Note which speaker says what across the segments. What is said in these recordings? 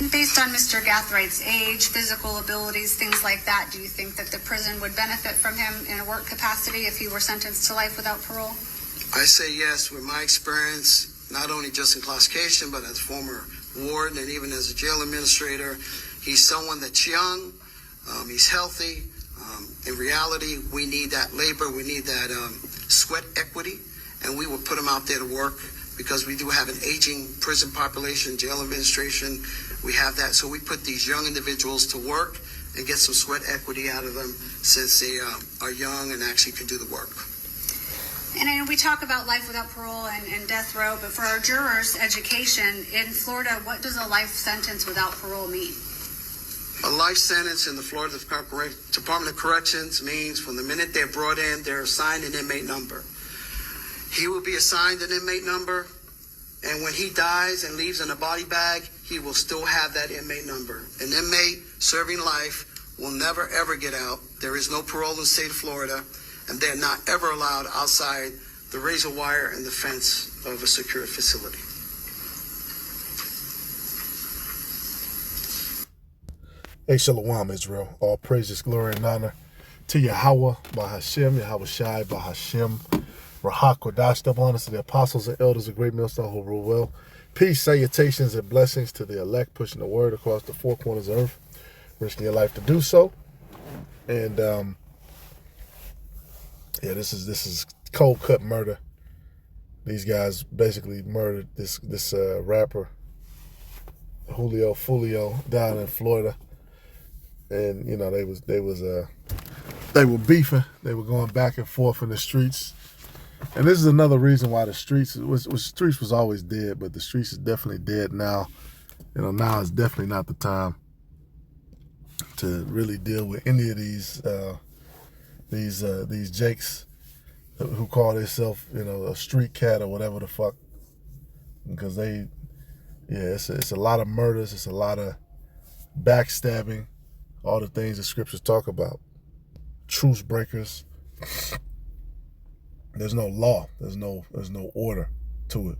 Speaker 1: And based on Mr. Gathwright's age, physical abilities, things like that, do you think that the prison would benefit from him in a work capacity if he were sentenced to life without parole?
Speaker 2: I say yes. With my experience, not only just incarceration, but as former warden and even as a jail administrator, he's someone that's young, he's healthy. In reality, we need that labor, we need that sweat equity, and we will put him out there to work because we do have an aging prison population, jail administration. We have that, so we put these young individuals to work and get some sweat equity out of them since they are young and actually can do the work.
Speaker 1: And I know we talk about life without parole and death row, but for our jurors' education, in Florida, what does a life sentence without parole mean?
Speaker 2: A life sentence in the Florida Department of Corrections means from the minute they're brought in, they're assigned an inmate number. He will be assigned an inmate number, and when he dies and leaves in a body bag, he will still have that inmate number. An inmate serving life will never, ever get out. There is no parole in the state of Florida, and they're not ever allowed outside the razor wire and the fence of a secure facility.
Speaker 3: Hey, Shalom, Israel. All praises, glory, and honor to Yahweh, Bahashem, Yahweh Shai, Bahashem, Rahak, Kodash, double honors to the apostles and elders of Great Millstone who rule well. Peace, salutations, and blessings to the elect, pushing the word across the four corners of earth, risking your life to do so. And, yeah, this is cold-cut murder. These guys basically murdered this rapper, Julio Fulio, down in Florida. And you know they were beefing. They were going back and forth in the streets. And this is another reason why the streets was always dead, but the streets is definitely dead now. You know, now is definitely not the time to really deal with any of these jakes who call themselves, you know, a street cat or whatever the fuck. Because it's a lot of murders, it's a lot of backstabbing. All the things the scriptures talk about. Truce breakers. There's no law. There's no order to it.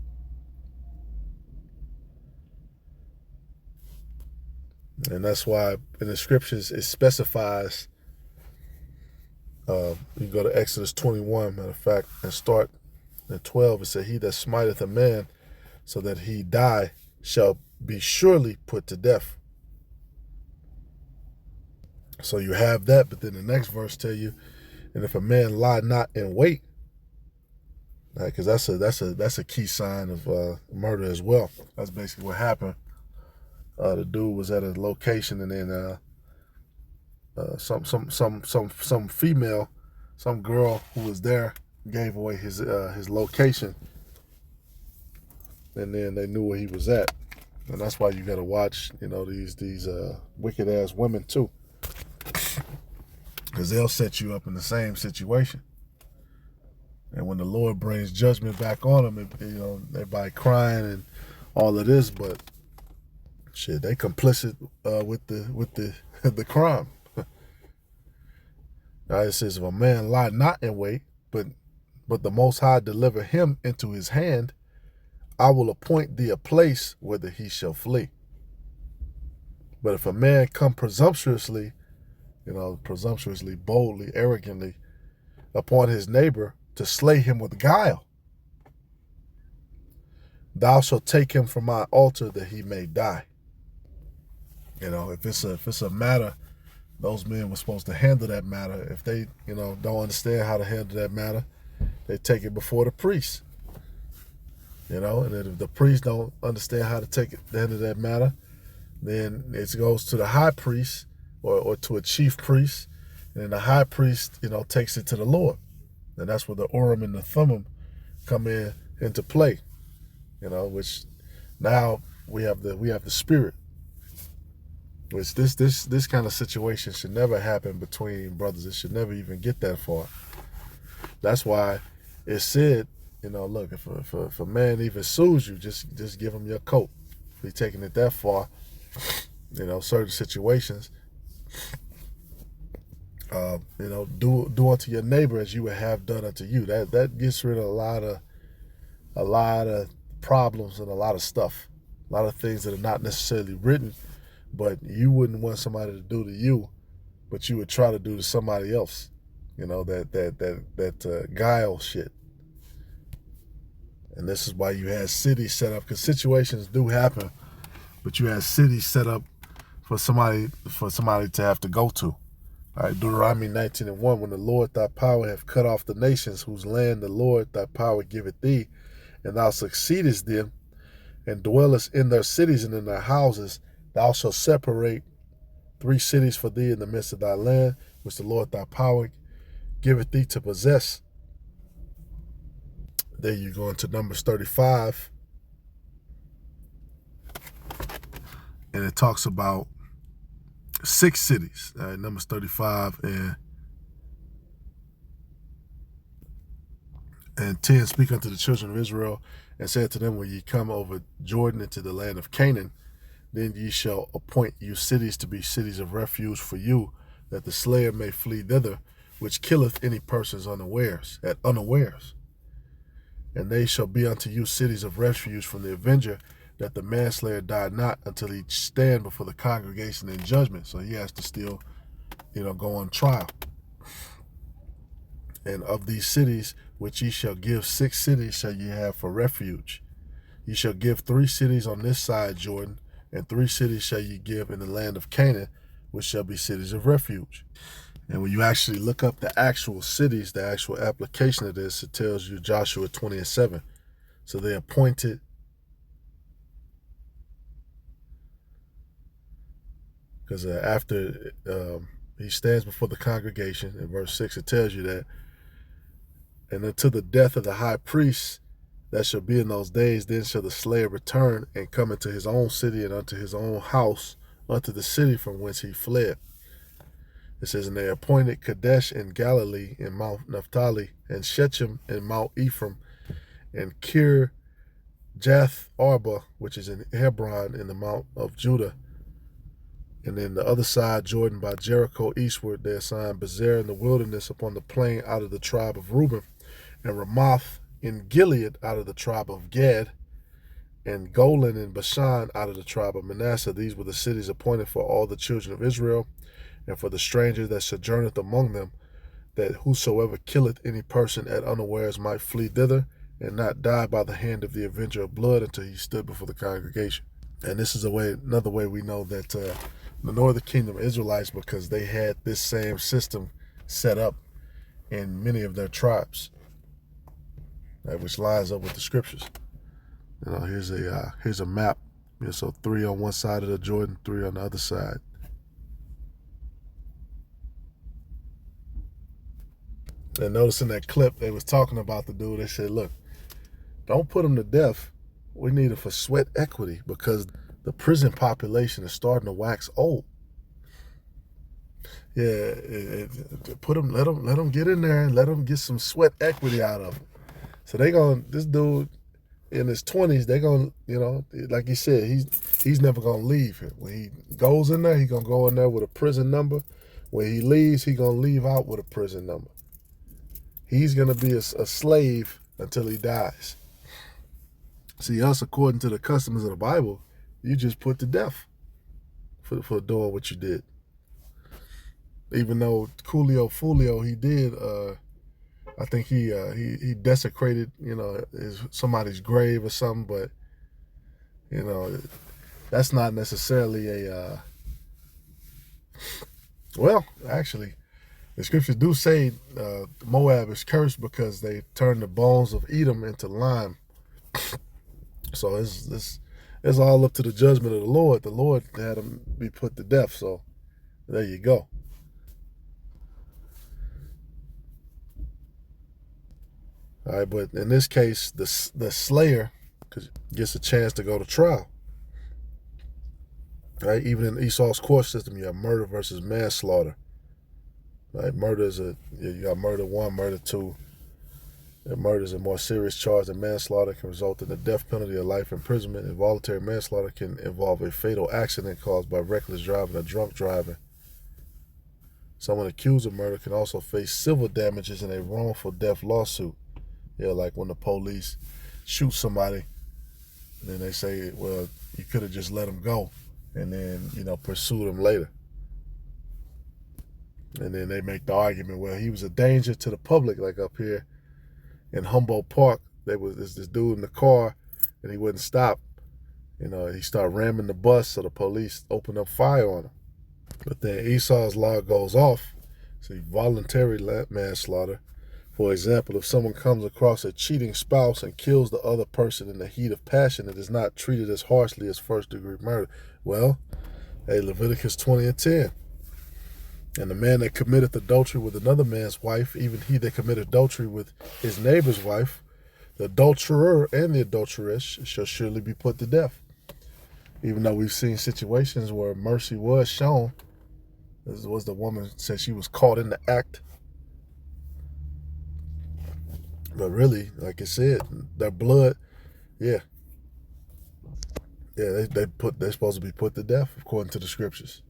Speaker 3: And that's why in the scriptures it specifies, you go to Exodus 21, matter of fact, and start at 12, it said, he that smiteth a man so that he die shall be surely put to death. So you have that, but then the next verse tell you, and if a man lie not in wait, because that's a key sign of murder as well. That's basically what happened. The dude was at a location, and then some female, some girl who was there gave away his location, and then they knew where he was at, and that's why you got to watch, you know, these wicked ass women too. Because they'll set you up in the same situation. And when the Lord brings judgment back on them, you know, everybody crying and all of this, but shit, they complicit with the crime. Now it says, if a man lie not in wait, but the Most High deliver him into his hand, I will appoint thee a place whither he shall flee. But if a man come presumptuously, boldly, arrogantly, upon his neighbor to slay him with guile, thou shalt take him from my altar that he may die. You know, if it's a matter, those men were supposed to handle that matter. If they, you know, don't understand how to handle that matter, they take it before the priest. You know, and then if the priest don't understand how to handle that matter, then it goes to the high priest, or to a chief priest, and then the high priest, you know, takes it to the Lord. And that's where the Urim and the Thummim come into play, you know, which now we have the spirit. Which this kind of situation should never happen between brothers. It should never even get that far. That's why it said, you know, look, if a man even sues you, just give him your coat. If he's taking it that far, you know, certain situations, you know, do unto your neighbor as you would have done unto you. That gets rid of a lot of problems and a lot of stuff, a lot of things that are not necessarily written but you wouldn't want somebody to do to you, but you would try to do to somebody else. You know, that guile shit. And this is why you had cities set up, because situations do happen, but you had cities set up for somebody to have to go to. All right, Deuteronomy 19:1, when the Lord thy power hath cut off the nations whose land the Lord thy power giveth thee, and thou succeedest them, and dwellest in their cities and in their houses, thou shalt separate 3 cities for thee in the midst of thy land, which the Lord thy power giveth thee to possess. Then you go into Numbers 35, and it talks about 6 cities. All right, Numbers 35 and 10, speak unto the children of Israel, and said to them, when ye come over Jordan into the land of Canaan, then ye shall appoint you cities to be cities of refuge for you, that the slayer may flee thither, which killeth any persons unawares. And they shall be unto you cities of refuge from the avenger, that the manslayer die not until he stand before the congregation in judgment. So he has to still, go on trial. And of these cities which ye shall give, 6 cities shall ye have for refuge. Ye shall give 3 cities on this side Jordan, and 3 cities shall ye give in the land of Canaan, which shall be cities of refuge. And when you actually look up the actual cities, the actual application of this, it tells you Joshua 20:7. So they appointed because after he stands before the congregation, in verse 6, it tells you that, and until the death of the high priest that shall be in those days, then shall the slayer return and come into his own city and unto his own house, unto the city from whence he fled. It says, and they appointed Kadesh in Galilee, in Mount Naphtali, and Shechem in Mount Ephraim, and Kirjath Arba, which is in Hebron, in the Mount of Judah. And then the other side, Jordan by Jericho eastward, they assigned Bezer in the wilderness upon the plain out of the tribe of Reuben, and Ramoth in Gilead out of the tribe of Gad, and Golan in Bashan out of the tribe of Manasseh. These were the cities appointed for all the children of Israel, and for the stranger that sojourneth among them, that whosoever killeth any person at unawares might flee thither, and not die by the hand of the avenger of blood until he stood before the congregation. And this is another way we know that the Northern Kingdom Israelites, because they had this same system set up in many of their tribes, right, which lines up with the scriptures. Here's a map. So 3 on one side of the Jordan, 3 on the other side. And notice in that clip, they was talking about the dude. They said, look, don't put him to death. We need it for sweat equity, because the prison population is starting to wax old. Yeah, let them get in there and let them get some sweat equity out of him. So this dude in his 20s, they gonna, like he said, he's never gonna leave here. When he goes in there, he's gonna go in there with a prison number. When he leaves, he's gonna leave out with a prison number. He's gonna be a slave until he dies. See, us, according to the customs of the Bible, you just put to death for doing what you did. Even though Coolio Fulio, he did, I think he desecrated, somebody's grave or something, but, that's not necessarily well, actually, the scriptures do say Moab is cursed because they turned the bones of Edom into lime. So it's all up to the judgment of the Lord. The Lord had them be put to death. So there you go. All right, but in this case, the slayer gets a chance to go to trial. Right, even in Esau's court system, you have murder versus manslaughter. Right, murder is you got murder 1, murder 2. And murder is a more serious charge than manslaughter, can result in the death penalty or life imprisonment. Involuntary manslaughter can involve a fatal accident caused by reckless driving or drunk driving. Someone accused of murder can also face civil damages in a wrongful death lawsuit. Yeah, like when the police shoot somebody, and then they say, well, you could have just let him go, and then, pursue them later. And then they make the argument, well, he was a danger to the public, like up here in Humboldt Park. There's this dude in the car, and he wouldn't stop. He started ramming the bus, so the police opened up fire on him. But then Esau's law goes off. See, voluntary manslaughter. For example, if someone comes across a cheating spouse and kills the other person in the heat of passion, it is not treated as harshly as first-degree murder. Well, hey, Leviticus 20:10. And the man that committeth adultery with another man's wife, even he that committeth adultery with his neighbor's wife, the adulterer and the adulteress shall surely be put to death. Even though we've seen situations where mercy was shown, this was the woman said she was caught in the act. But really, like I said, their blood, they're supposed to be put to death according to the scriptures.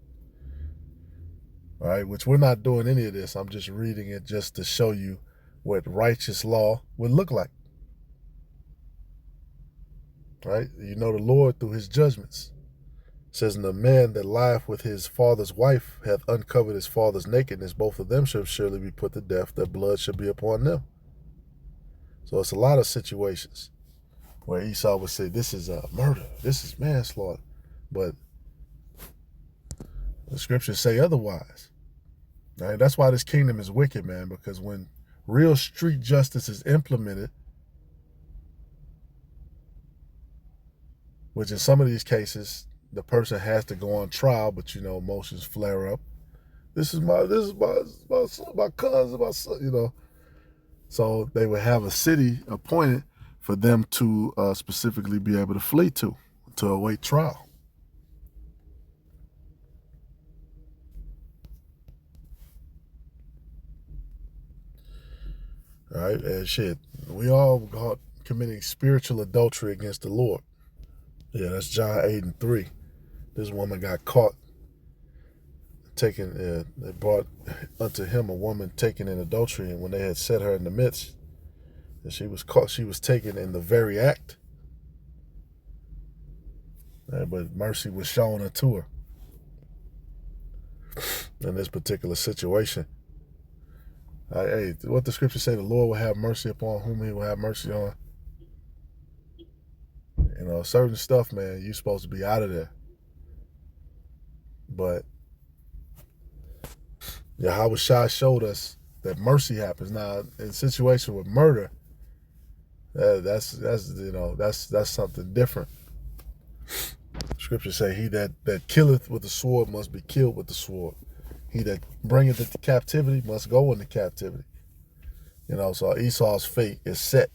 Speaker 3: All right, which we're not doing any of this. I'm just reading it just to show you what righteous law would look like. Right? The Lord through his judgments says, and the man that lieth with his father's wife hath uncovered his father's nakedness. Both of them shall surely be put to death. Their blood shall be upon them. So it's a lot of situations where Esau would say, this is murder. This is manslaughter. But the scriptures say otherwise. Right? That's why this kingdom is wicked, man, because when real street justice is implemented, which in some of these cases, the person has to go on trial, but emotions flare up. This is my cousin, my son, So they would have a city appointed for them to specifically be able to flee to await trial. All right, and shit, we all caught committing spiritual adultery against the Lord. Yeah, that's John 8:3. This woman got caught taken. They brought unto him a woman taken in adultery, and when they had set her in the midst, and she was caught. She was taken in the very act. But mercy was shown unto her in this particular situation. Hey, what the scripture say, the Lord will have mercy upon whom he will have mercy on. Certain stuff, man, you're supposed to be out of there. But Yahweh Shai showed us that mercy happens. Now, in a situation with murder, that's something different. Scripture say, he that killeth with the sword must be killed with the sword. He that bringeth it to captivity must go into captivity. So Esau's fate is set.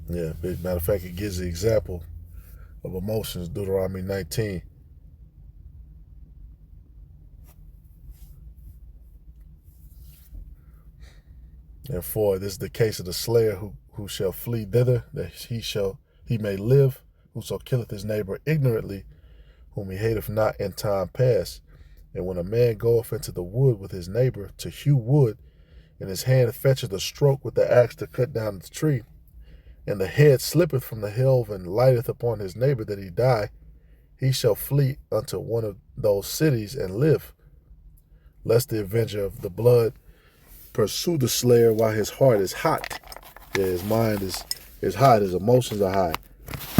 Speaker 3: Yeah, matter of fact, it gives the example of emotions, Deuteronomy 19. Therefore, this is the case of the slayer who shall flee thither, that he may live, whoso killeth his neighbor ignorantly, whom he hateth not in time past. And when a man goeth into the wood with his neighbor to hew wood, and his hand fetcheth a stroke with the axe to cut down the tree, and the head slippeth from the helve and lighteth upon his neighbor that he die, he shall flee unto one of those cities and live, lest the avenger of the blood pursue the slayer while his heart is hot. Yeah, his mind is hot, his emotions are high,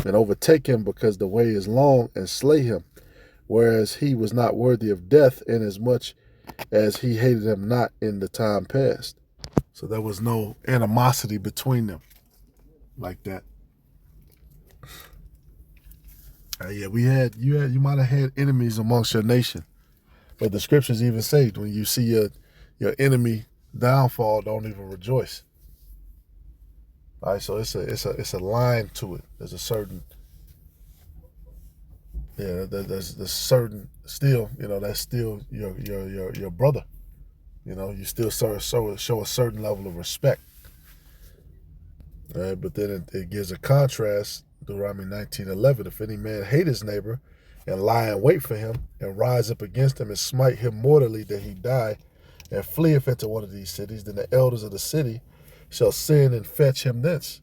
Speaker 3: and overtake him because the way is long, and slay him, whereas he was not worthy of death, inasmuch as he hated him not in the time past. So there was no animosity between them like that. You might have had enemies amongst your nation, but the scriptures even say when you see your enemy downfall, don't even rejoice. All right, so it's a line to it. There's a certain there's certain still, that's still your brother. You still show a certain level of respect. All right, but then it gives a contrast. Deuteronomy 19:11. If any man hate his neighbor and lie in wait for him and rise up against him and smite him mortally that he die, and fleeth into one of these cities, then the elders of the city shall send and fetch him thence,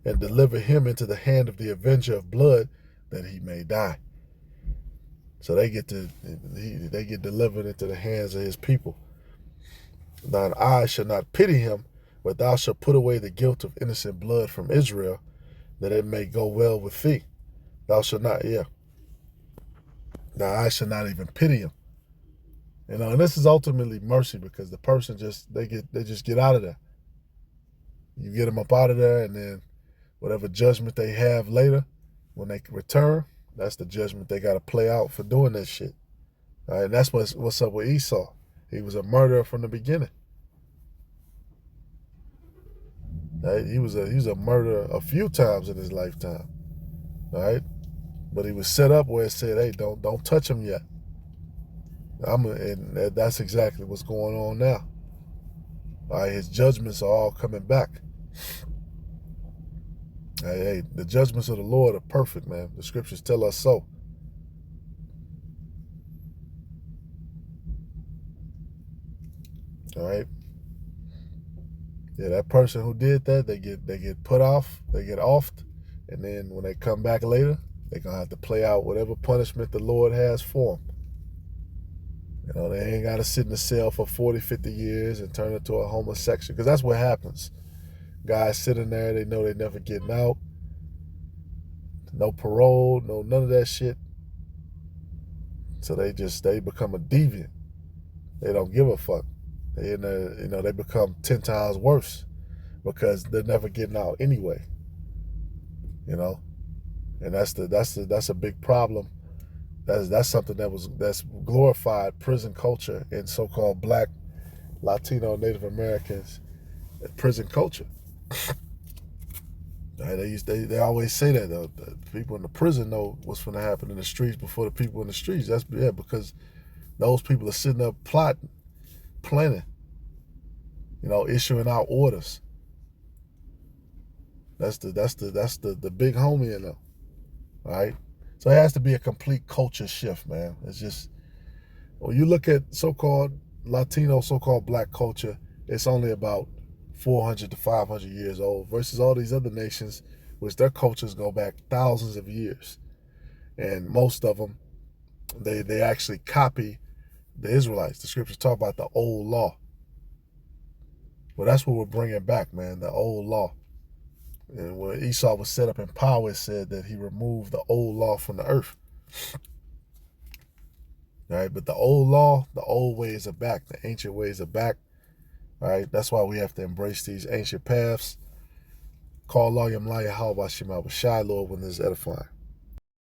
Speaker 3: and deliver him into the hand of the avenger of blood, that he may die. So they get delivered into the hands of his people. Thine eye shall not pity him, but thou shalt put away the guilt of innocent blood from Israel, that it may go well with thee. Thou shalt not, yeah. Thy eye shall not even pity him. And this is ultimately mercy, because the person they just get out of there. You get them up out of there, and then whatever judgment they have later, when they return, that's the judgment they got to play out for doing that shit. All right, and that's what's up with Esau. He was a murderer from the beginning. Right? He was a murderer a few times in his lifetime. All right, but he was set up where it said, "Hey, don't touch him yet." And that's exactly what's going on now. All right, his judgments are all coming back. Hey, the judgments of the Lord are perfect, man. The scriptures tell us so. All right. Yeah, that person who did that, they get put off, they get offed, and then when they come back later, they're gonna have to play out whatever punishment the Lord has for them. They ain't gotta sit in the cell for 40, 50 years and turn into a homosexual, because that's what happens. Guys sitting there, they know they're never getting out. No parole, no none of that shit. So they become a deviant. They don't give a fuck. They they become 10 times worse because they're never getting out anyway. And that's a big problem. That's something that's glorified prison culture in so-called Black, Latino, Native Americans prison culture. They always say that though. The people in the prison know what's going to happen in the streets before the people in the streets. That's because those people are sitting up plotting, planning, issuing out orders. That's the big homie in them. All right. So it has to be a complete culture shift, man. It's just, when you look at so-called Latino, so-called Black culture, it's only about 400 to 500 years old versus all these other nations, which their cultures go back thousands of years. And most of them, they actually copy the Israelites. The scriptures talk about the old law. Well, that's what we're bringing back, man, the old law. And when Esau was set up in power, it said that he removed the old law from the earth. All right, but the old law, the old ways are back. The ancient ways are back. All right, that's why we have to embrace these ancient paths. Call Allah Yam Laya Hawashima Shai, Lord, when this is edifying.